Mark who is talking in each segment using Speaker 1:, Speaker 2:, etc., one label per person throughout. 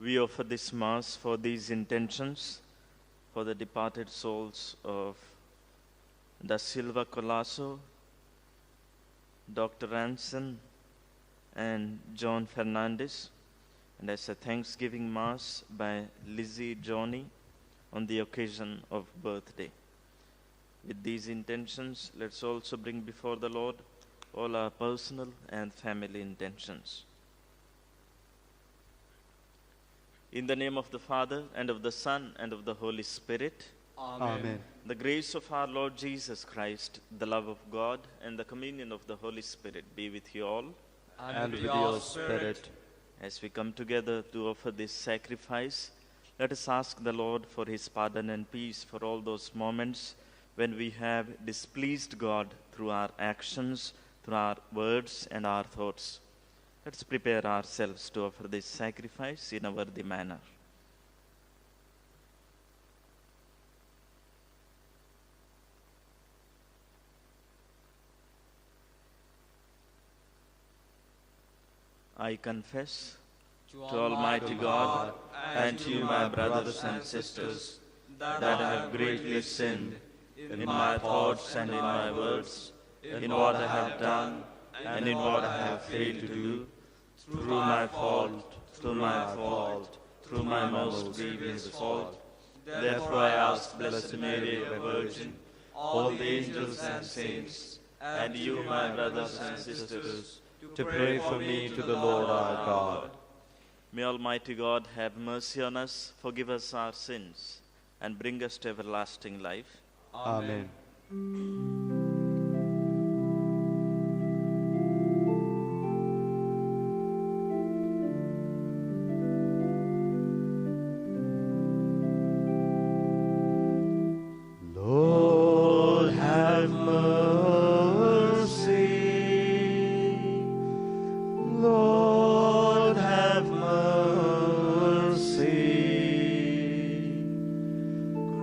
Speaker 1: We offer this Mass for these intentions, for the departed souls of Da Silva Colasso, Dr. Ranson, and John Fernandez, and as a Thanksgiving Mass by Lizzie Johnny on the occasion of birthday. With these intentions, let's also bring before the Lord all our personal and family intentions. In the name of the Father, and of the Son, and of the Holy Spirit.
Speaker 2: Amen.
Speaker 1: The grace of our Lord Jesus Christ, the love of God, and the communion of the Holy Spirit be with you all.
Speaker 2: And with your spirit.
Speaker 1: As we come together to offer this sacrifice, let us ask the Lord for his pardon and peace for all those moments when we have displeased God through our actions, through our words and our thoughts. Let's prepare ourselves to offer this sacrifice in a worthy manner. I confess to Almighty God and to you, my brothers and sisters, that I have greatly sinned in my thoughts and in my words, in what I have done and in what I have failed to do, through my fault, through my most grievous fault. Therefore I ask Blessed Mary, the Virgin, all the angels and saints, and you, my brothers and sisters,
Speaker 2: To pray for me to the Lord our God.
Speaker 1: May Almighty God have mercy on us, forgive us our sins, and bring us to everlasting life.
Speaker 2: Amen. Lord, have mercy. Lord, have mercy.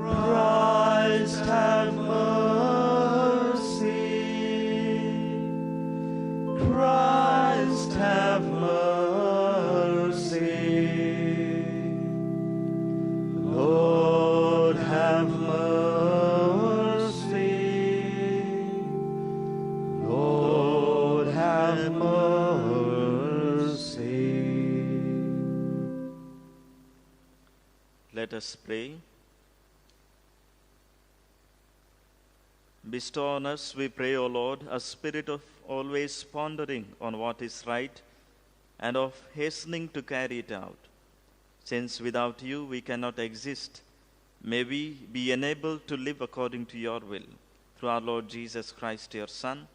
Speaker 2: Christ, have mercy. Christ, have mercy. Lord, have mercy. Lord, have mercy.
Speaker 1: Let us pray. Bestow on us, we pray, O Lord, a spirit of always pondering on what is right and of hastening to carry it out. Since without you we cannot exist, may we be enabled to live according to your will. Through our Lord Jesus Christ, your Son,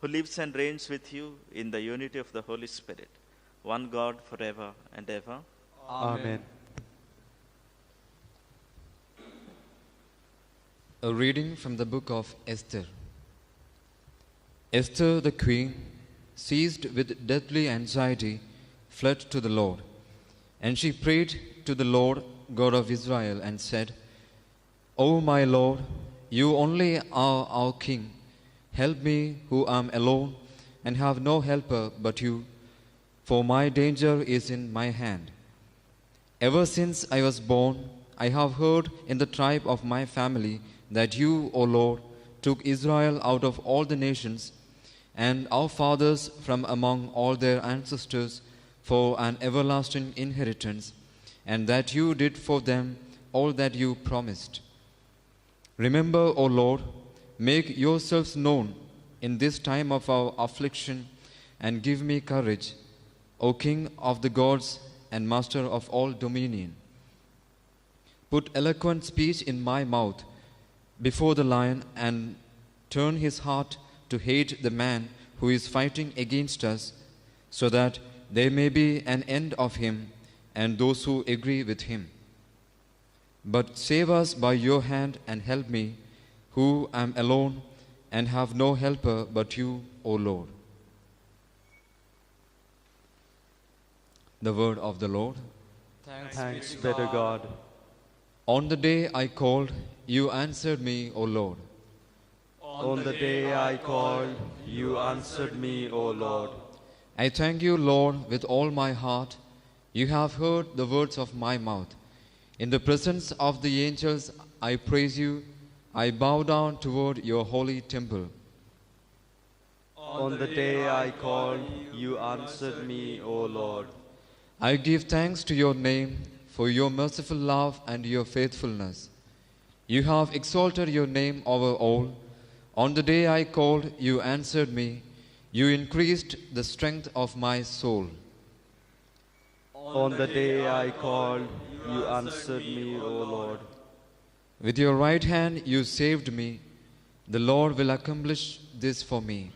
Speaker 1: who lives and reigns with you in the unity of the Holy Spirit, one God forever and ever.
Speaker 2: Amen.
Speaker 3: A reading from the book of Esther. Esther the queen, seized with deathly anxiety, fled to the Lord. And she prayed to the Lord God of Israel and said, O my Lord, you only are our king. Help me who am alone and have no helper but you, for my danger is in my hand. Ever since I was born, I have heard in the tribe of my family that you, O Lord, took Israel out of all the nations and our fathers from among all their ancestors for an everlasting inheritance, and that you did for them all that you promised. Remember, O Lord, make yourselves known in this time of our affliction, and give me courage, O King of the gods and Master of all dominion. Put eloquent speech in my mouth before the lion, and turn his heart to hate the man who is fighting against us, so that there may be an end of him and those who agree with him. But save us by your hand and help me, who am alone and have no helper but you, O Lord. The word of the Lord.
Speaker 2: Thanks be to God.
Speaker 3: On the day I called, you answered me, O Lord.
Speaker 2: On the day I called, you answered me, O Lord.
Speaker 3: I thank you, Lord, with all my heart. You have heard the words of my mouth. In the presence of the angels, I praise you. I bow down toward your holy temple.
Speaker 2: On the day I called, you answered me, O Lord.
Speaker 3: I give thanks to your name for your merciful love and your faithfulness. You have exalted your name over all. On the day I called, you answered me. You increased the strength of my soul.
Speaker 2: On the day I called, you answered me, O Lord.
Speaker 3: With your right hand you saved me. The Lord will accomplish this for me.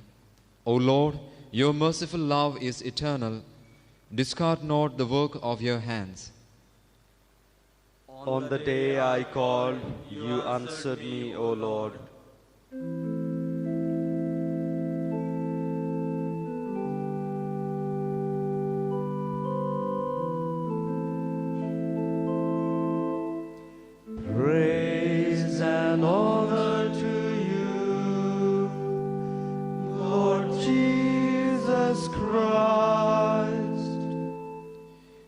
Speaker 3: O Lord, your merciful love is eternal. Discard not the work of your hands.
Speaker 2: On the day I called, you answered me, O Lord. Praise and honor to you, Lord Jesus Christ.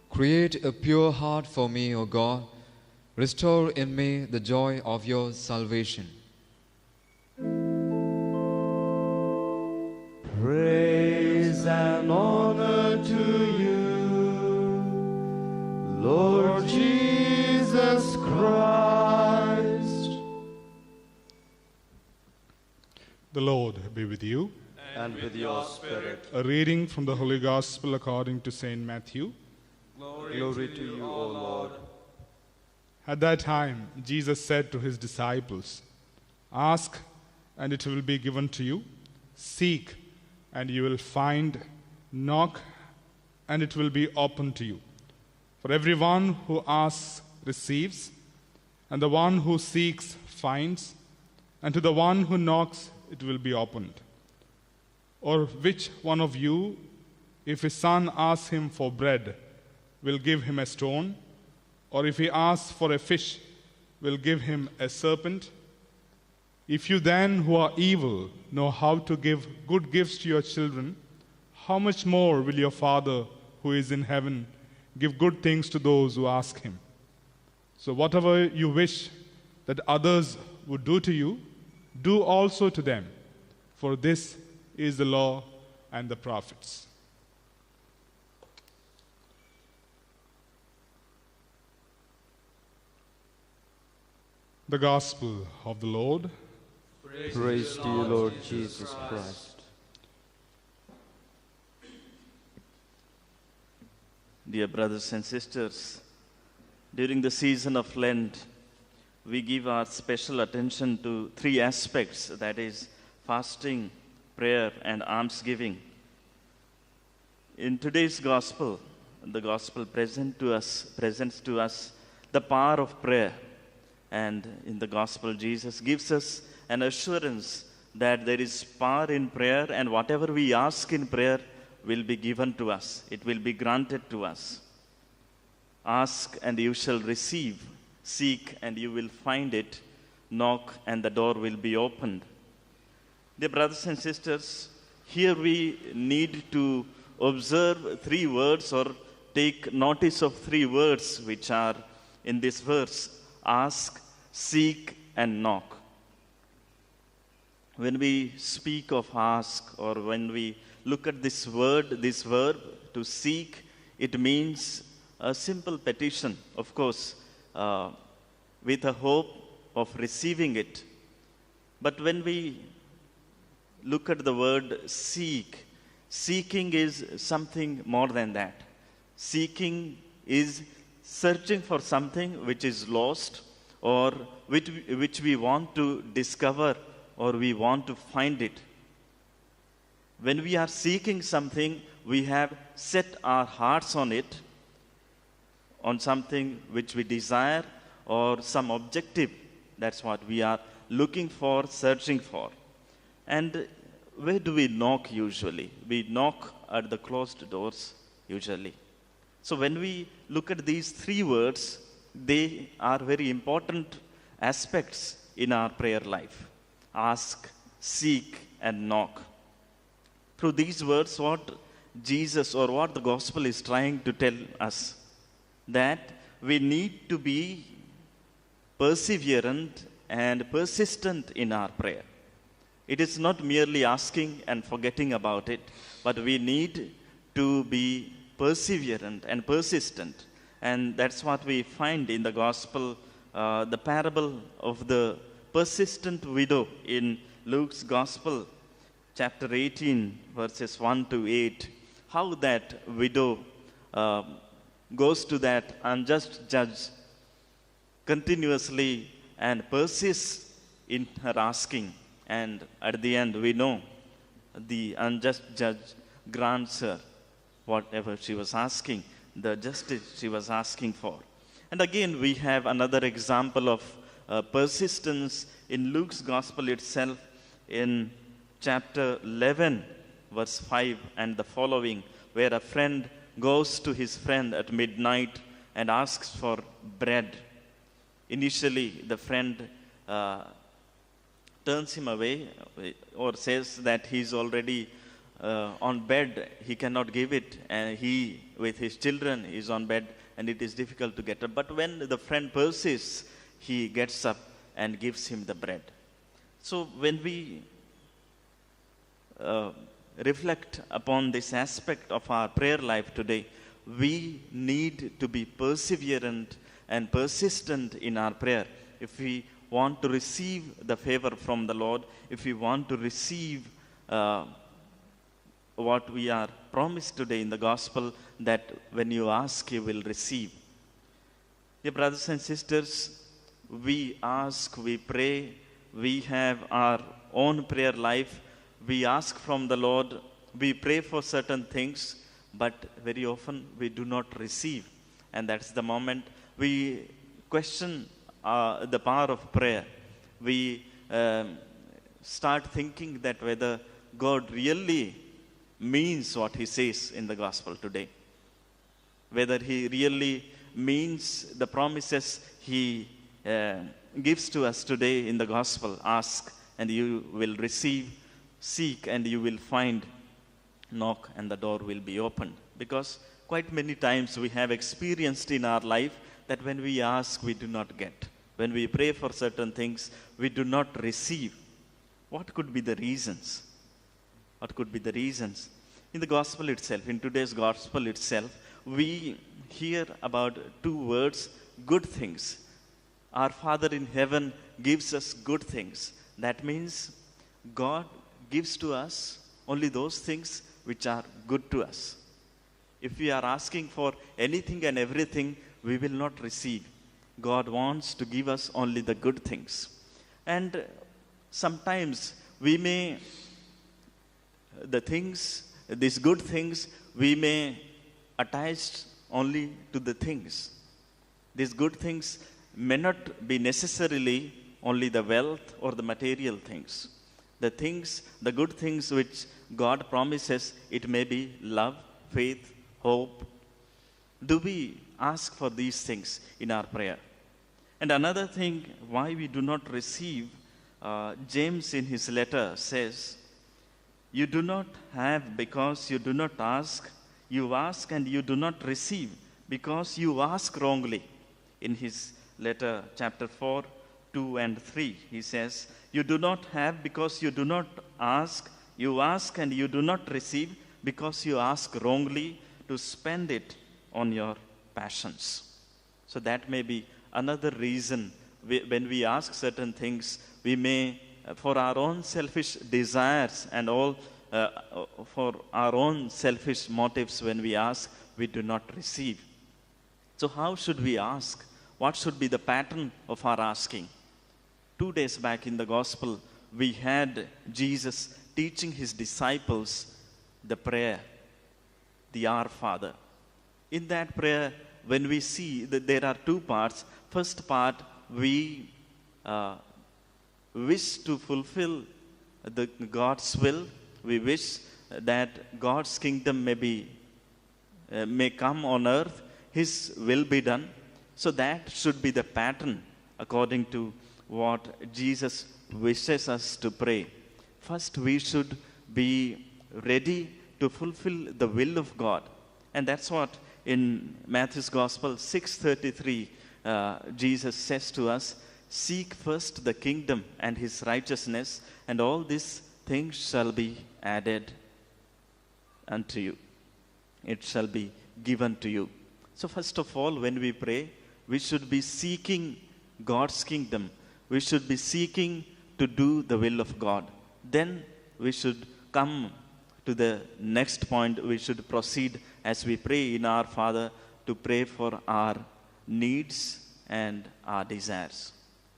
Speaker 3: Create a pure heart for me, O God. Restore in me the joy of your salvation.
Speaker 2: Praise and honor to you, Lord Jesus Christ.
Speaker 4: The Lord be with you.
Speaker 2: And with your spirit.
Speaker 4: A reading from the Holy Gospel according to St. Matthew.
Speaker 2: Glory to you, O Lord.
Speaker 4: At that time, Jesus said to his disciples, "Ask, and it will be given to you. Seek, and you will find. Knock, and it will be opened to you. For everyone who asks receives, and the one who seeks finds, and to the one who knocks it will be opened. Or which one of you, if his son asks him for bread, will give him a stone? Or if he asks for a fish, will give him a serpent? If you then, who are evil, know how to give good gifts to your children, how much more will your Father, who is in heaven, give good things to those who ask him? So whatever you wish that others would do to you, do also to them, for this is the law and the prophets." The Gospel of the Lord.
Speaker 2: Praise to you, Lord Jesus Christ.
Speaker 1: Dear brothers and sisters, during the season of Lent, we give our special attention to three aspects, that is, fasting, prayer, and almsgiving. In today's Gospel, the Gospel presents to us the power of prayer. And in the Gospel, Jesus gives us an assurance that there is power in prayer, and whatever we ask in prayer will be given to us. It will be granted to us. Ask and you shall receive. Seek and you will find it. Knock and the door will be opened. Dear brothers and sisters, here we need to observe three words or take notice of three words which are in this verse: ask, seek, and knock. When we speak of ask, or when we look at this verb, to seek, it means a simple petition, of course, with a hope of receiving it. But when we look at the word seek, seeking is something more than that. Seeking is searching for something which is lost, or which we want to discover, or we want to find it. When we are seeking something, we have set our hearts on it, on something which we desire, or some objective. That's what we are looking for, searching for. And where do we knock usually? We knock at the closed doors usually. So when we look at these three words, they are very important aspects in our prayer life. Ask, seek, and knock. Through these words, what Jesus or what the gospel is trying to tell us that we need to be perseverant and persistent in our prayer. It is not merely asking and forgetting about it, but we need to be perseverant and persistent. And that's what we find in the gospel, the parable of the persistent widow in Luke's gospel, chapter 18, verses 1 to 8. How that widow goes to that unjust judge continuously and persists in her asking. And at the end, we know the unjust judge grants her whatever she was asking, the justice she was asking for. And again, we have another example of persistence in Luke's gospel itself in chapter 11, verse 5 and the following, where a friend goes to his friend at midnight and asks for bread. Initially, the friend turns him away or says that he's already on bed, he cannot give it, and he with his children is on bed and it is difficult to get up. But when the friend persists, he gets up and gives him the bread. So when we reflect upon this aspect of our prayer life today, we need to be perseverant and persistent in our prayer. If we want to receive the favor from the Lord, if we want to receive what we are promised today in the gospel, that when you ask, you will receive. Dear brothers and sisters, we ask, we pray, we have our own prayer life. We ask from the Lord, we pray for certain things, but very often we do not receive. And that's the moment we question the power of prayer. We start thinking that whether God really means what he says in the gospel today, whether he really means the promises he gives to us today in the gospel. Ask and you will receive, seek and you will find, knock and the door will be opened. Because quite many times we have experienced in our life that when we ask, we do not get. When we pray for certain things, we do not receive. What could be the reasons? What could be the reasons? In the gospel itself, in today's gospel itself, we hear about two words, good things. Our Father in heaven gives us good things. That means God gives to us only those things which are good to us. If we are asking for anything and everything, we will not receive. God wants to give us only the good things. And sometimes we may, these good things, we may attach only to the things. These good things may not be necessarily only the wealth or the material things. The good things which God promises, it may be love, faith, hope. Do we ask for these things in our prayer? And another thing why we do not receive, James in his letter says, you do not have because you do not ask. You ask and you do not receive because you ask wrongly. In his letter, chapter 4, 2 and 3, he says, you do not have because you do not ask. You ask and you do not receive because you ask wrongly to spend it on your passions. So that may be another reason when we ask certain things, we may, for our own selfish desires and all, for our own selfish motives, when we ask, we do not receive. So how should we ask? What should be the pattern of our asking? 2 days back in the gospel, we had Jesus teaching his disciples the prayer, the Our Father. In that prayer, when we see that there are two parts, first part, we wish to fulfill God's will. We wish that God's kingdom may come on earth, his will be done. So that should be the pattern according to what Jesus wishes us to pray. First, we should be ready to fulfill the will of God. And that's what in Matthew's Gospel 6:33, Jesus says to us, "Seek first the kingdom and his righteousness, and all these things shall be added unto you." It shall be given to you. So first of all, when we pray, we should be seeking God's kingdom. We should be seeking to do the will of God. Then we should come to the next point. We should proceed as we pray in our Father to pray for our needs and our desires.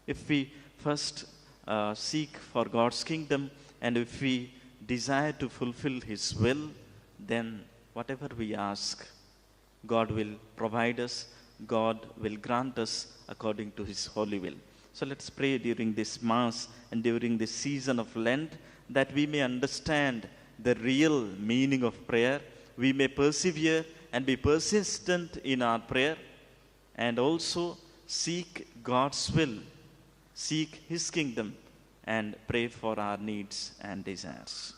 Speaker 1: If we first seek for God's kingdom, and if we desire to fulfill his will, then whatever we ask, God will provide us, God will grant us according to his holy will. So let's pray during this Mass and during this season of Lent, that we may understand the real meaning of prayer, we may persevere and be persistent in our prayer, and also seek God's will, seek his kingdom, and pray for our needs and desires.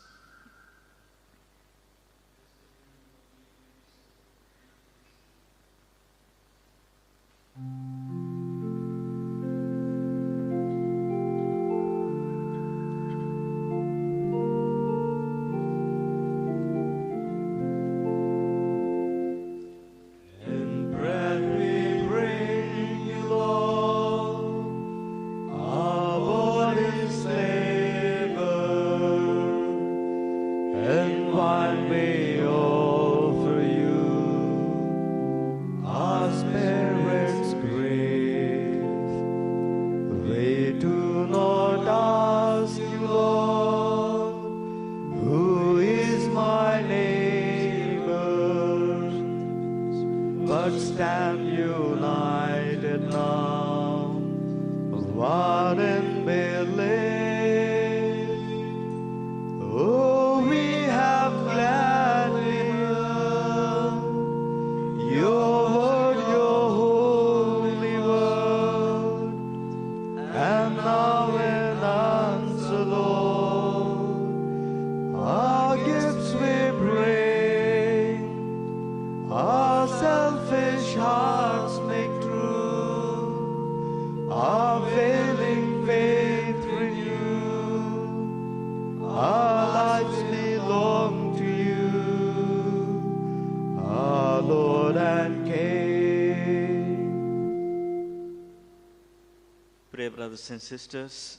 Speaker 1: Brothers and sisters,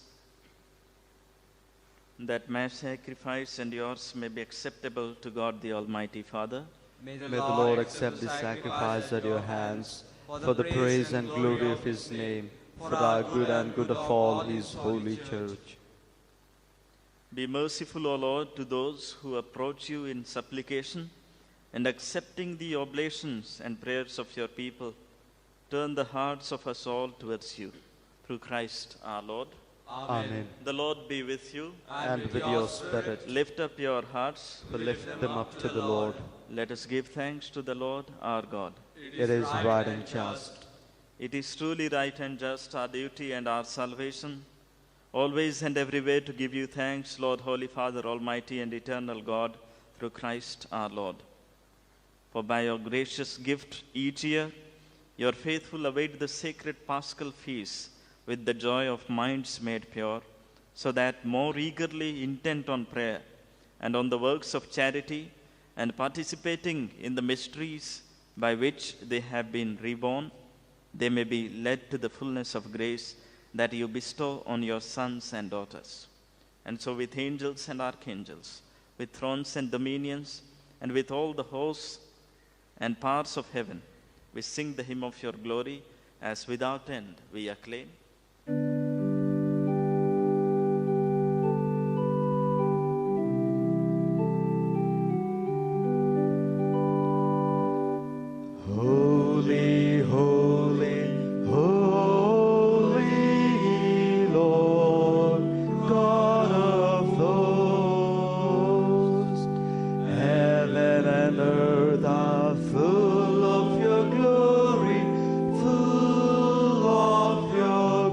Speaker 1: that my sacrifice and yours may be acceptable to God the Almighty Father.
Speaker 2: May the Lord accept this sacrifice at your hands for the praise and glory of his name, for our good and good of all his holy church.
Speaker 1: Be merciful, O Lord, to those who approach you in supplication, and accepting the oblations and prayers of your people, turn the hearts of us all towards you. Through Christ our Lord.
Speaker 2: Amen.
Speaker 1: The Lord be with you.
Speaker 2: And with your spirit.
Speaker 1: Lift up your hearts.
Speaker 2: Lift them up to the Lord.
Speaker 1: Let us give thanks to the Lord our God.
Speaker 2: It is right and just.
Speaker 1: It is truly right and just, our duty and our salvation, always and everywhere to give you thanks, Lord, Holy Father, Almighty and eternal God, through Christ our Lord. For by your gracious gift each year, your faithful await the sacred Paschal feast with the joy of minds made pure, so that more eagerly intent on prayer and on the works of charity, and participating in the mysteries by which they have been reborn, they may be led to the fullness of grace that you bestow on your sons and daughters. And so with angels and archangels, with thrones and dominions, and with all the hosts and powers of heaven, we sing the hymn of your glory, as without end we acclaim.
Speaker 2: Holy, holy, holy Lord, God of hosts, heaven and earth are full of your glory, full of your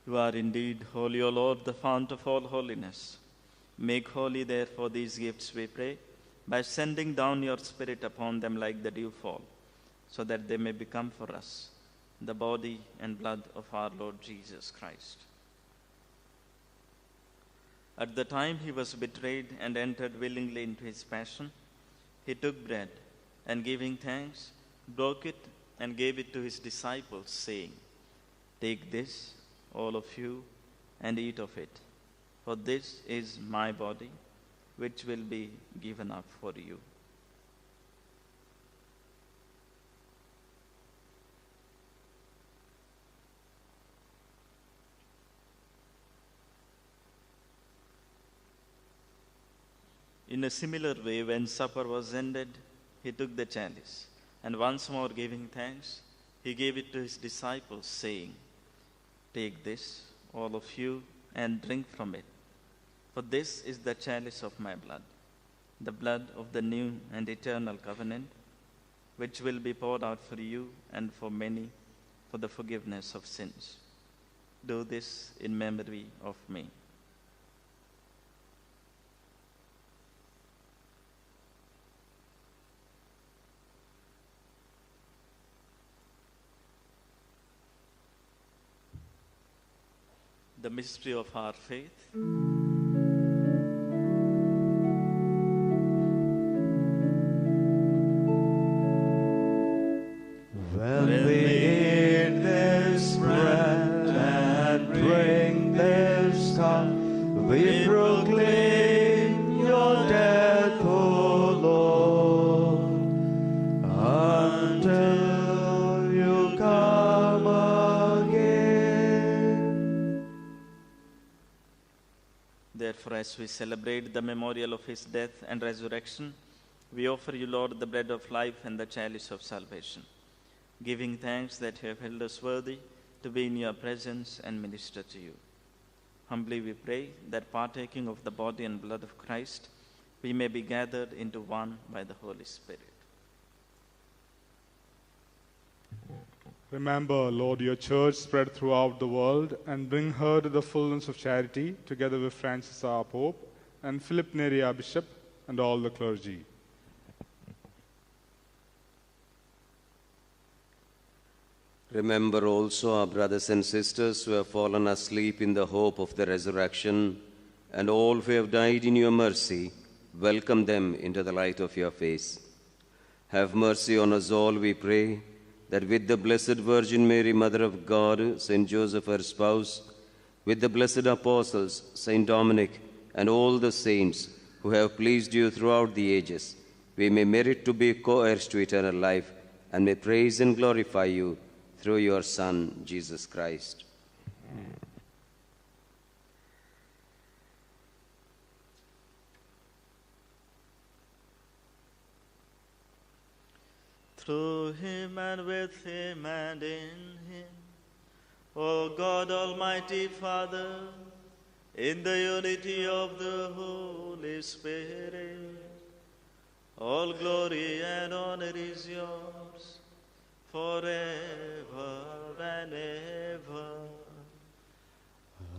Speaker 1: You are indeed holy, O Lord, the fount of all holiness. Make holy, therefore, these gifts, we pray, by sending down your Spirit upon them like the dewfall, so that they may become for us the body and blood of our Lord Jesus Christ. At the time he was betrayed and entered willingly into his passion, he took bread and, giving thanks, broke it and gave it to his disciples, saying, "Take this, all of you, and eat of it, for this is my body, which will be given up for you." In a similar way, when supper was ended, he took the chalice, and once more giving thanks, he gave it to his disciples, saying, "Take this, all of you, and drink from it, for this is the chalice of my blood, the blood of the new and eternal covenant, which will be poured out for you and for many for the forgiveness of sins. Do this in memory of me." The mystery of our faith.
Speaker 2: When we eat this bread and drink this cup, we proclaim your death, O Lord, until you come again.
Speaker 1: Therefore, as we celebrate the memorial of his death and resurrection, we offer you, Lord, the bread of life and the chalice of salvation, giving thanks that you have held us worthy to be in your presence and minister to you. Humbly we pray that, partaking of the body and blood of Christ, we may be gathered into one by the Holy Spirit.
Speaker 4: Remember, Lord, your church spread throughout the world, and bring her to the fullness of charity, together with Francis our Pope, and Philip Neri our Bishop, and all the clergy.
Speaker 5: Remember also our brothers and sisters who have fallen asleep in the hope of the resurrection, and all who have died in your mercy. Welcome them into the light of your face. Have mercy on us all, we pray, that with the Blessed Virgin Mary, Mother of God, Saint Joseph, her spouse, with the blessed apostles, Saint Dominic, and all the saints who have pleased you throughout the ages, we may merit to be co-heirs to eternal life, and may praise and glorify you through your Son, Jesus Christ.
Speaker 1: Through him and with him and in him, O God, Almighty Father, in the unity of the Holy Spirit, all glory and honor is yours forever and ever.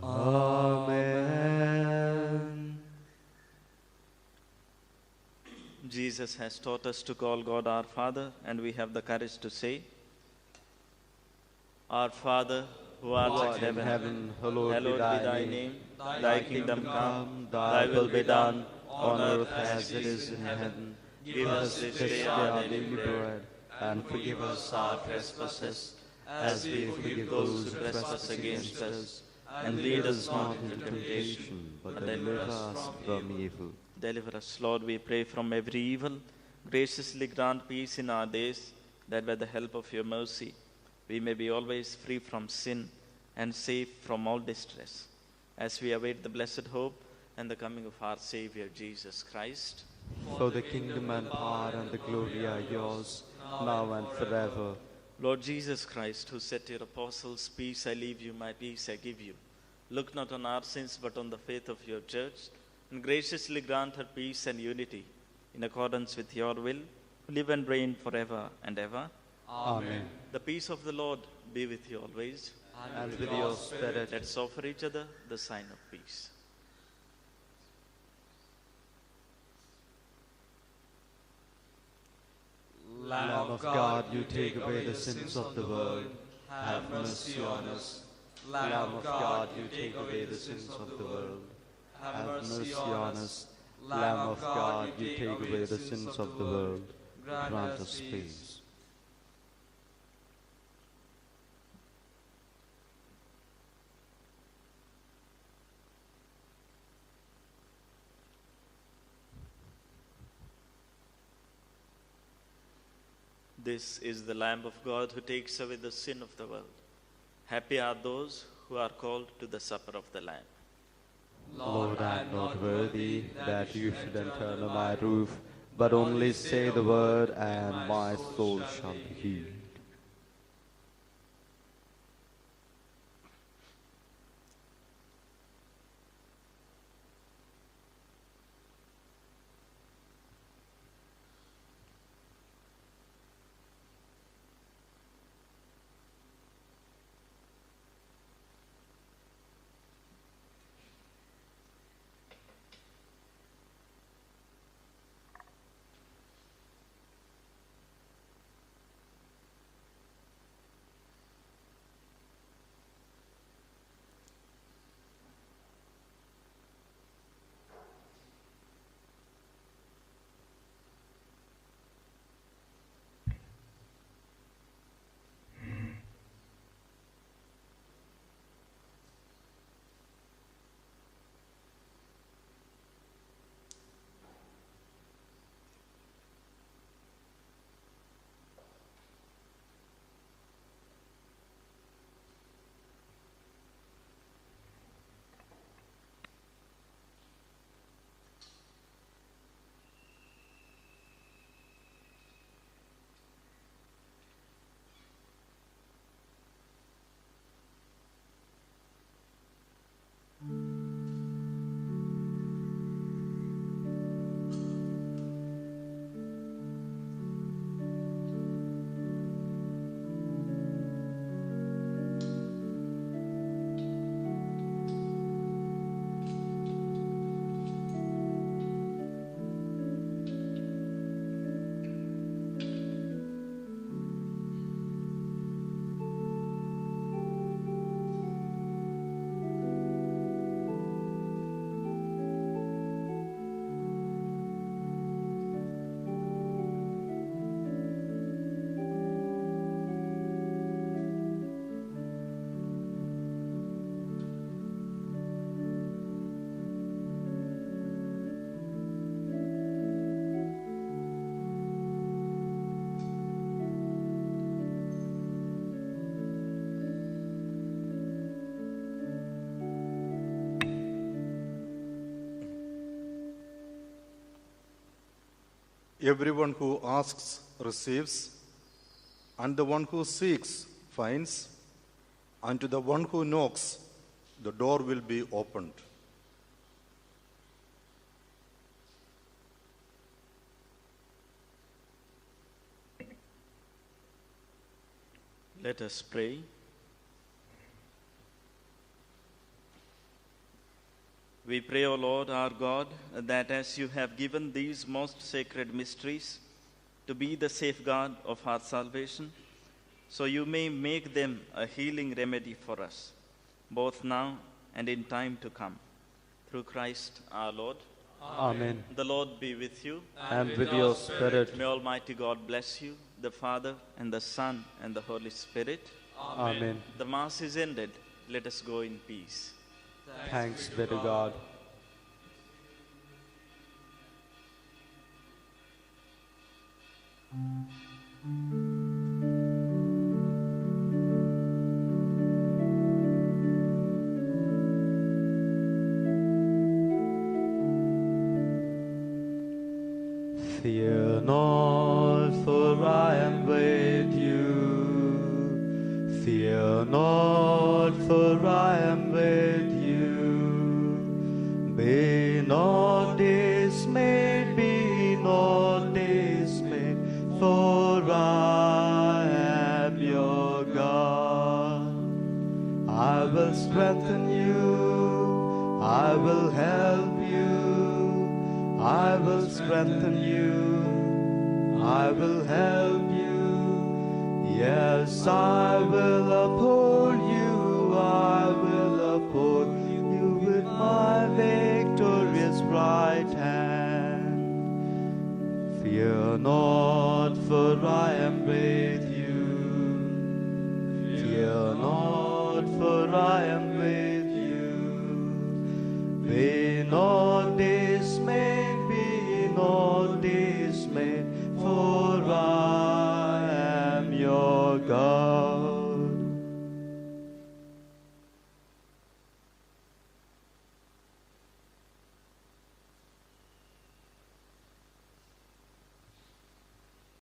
Speaker 2: Amen.
Speaker 1: Jesus has taught us to call God our Father, and we have the courage to say, "Our Father, who art in heaven, hallowed be thy name. Thy kingdom come, thy will be done, on earth as it is in heaven. Give us this day our daily bread, and forgive us our trespasses, as we forgive those who trespass against us. And lead us not into temptation, but deliver us from evil." Deliver us, Lord, we pray, from every evil. Graciously grant peace in our days, that by the help of your mercy, we may be always free from sin and safe from all distress, as we await the blessed hope and the coming of our Savior, Jesus Christ.
Speaker 2: For the kingdom and power and the glory are yours, now and forever.
Speaker 1: Lord Jesus Christ, who said to your apostles, "Peace I leave you, my peace I give you," look not on our sins, but on the faith of your church, and graciously grant her peace and unity, in accordance with your will, who live and reign forever and ever.
Speaker 2: Amen.
Speaker 1: The peace of the Lord be with you always.
Speaker 2: and with your spirit.
Speaker 1: Let's offer each other the sign of peace.
Speaker 2: Lamb of God, you take away the sins of the world. Have mercy on us. Lamb of God, you take away the sins of the world. Have mercy on us. Lamb of God, you take away the sins of the world. Grant us peace.
Speaker 1: This is the Lamb of God who takes away the sin of the world. Happy are those who are called to the supper of the Lamb.
Speaker 2: Lord, I am not worthy that you should enter under my roof, but only say the word, and my soul shall be healed.
Speaker 6: Everyone who asks receives, and the one who seeks finds, and to the one who knocks the door will be opened.
Speaker 1: Let us pray. We pray, O Lord our God, that as you have given these most sacred mysteries to be the safeguard of our salvation, so you may make them a healing remedy for us, both now and in time to come. Through Christ our Lord.
Speaker 2: Amen.
Speaker 1: The Lord be with you.
Speaker 2: And with your spirit.
Speaker 1: May Almighty God bless you, the Father and the Son and the Holy Spirit.
Speaker 2: Amen.
Speaker 1: The Mass is ended. Let us go in peace.
Speaker 2: Thanks be to God. Fear not, for I am with you. Fear not, for I am with you. Be not dismayed, be not dismayed, for I am your God. will strengthen you. I will help you. I will strengthen you. I will help you. Yes, I will uphold you. I will uphold you with my victorious right hand. Fear not, for I am with you. Fear not, for I am